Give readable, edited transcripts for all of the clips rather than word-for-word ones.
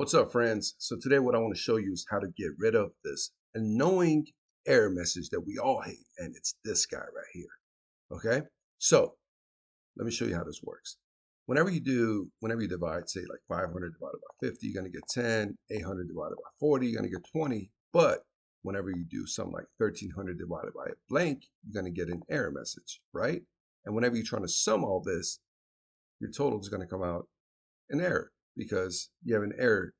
What's up, friends? So today what I want to show you is how to get rid of this annoying error message that we all hate, and it's this guy right here. Okay? So let me show you how this works. Whenever you divide, say like 500 divided by 50, you're going to get 10, 800 divided by 40, you're going to get 20. But whenever you do something like 1300 divided by a blank, you're going to get an error message, right? And whenever you're trying to sum all this, your total is going to come out an error because you have an error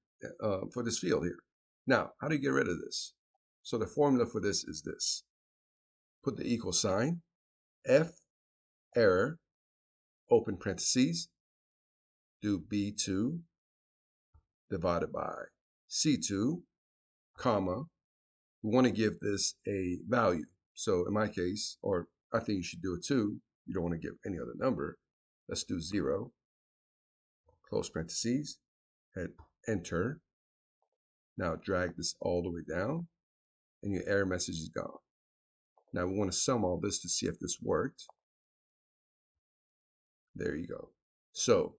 for this field here. Now, how do you get rid of this? So the formula for this is this. Put the equal sign, F error, open parentheses, do B2 divided by C2, comma. We want to give this a value. So in my case, or I think you should do it too, you don't want to give any other number. Let's do 0, close parentheses, hit enter. Now drag this all the way down, and your error message is gone. Now we want to sum all this to see if this worked. There you go. So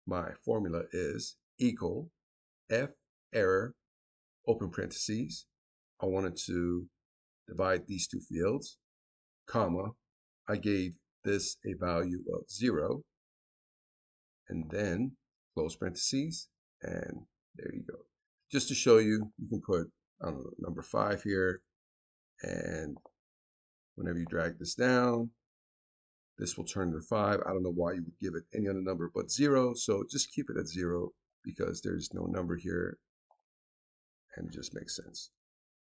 my formula is equal F error, open parentheses. I wanted to divide these two fields, comma. I gave this a value of 0, and then close parentheses, and there you go. Just to show you, you can put, I don't know, number 5 here, and whenever you drag this down, this will turn to 5. I don't know why you would give it any other number but 0, so just keep it at 0 because there's no number here, and it just makes sense.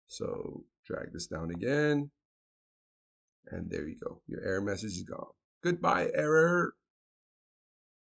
So drag this down again, and there you go. Your error message is gone. Goodbye, error.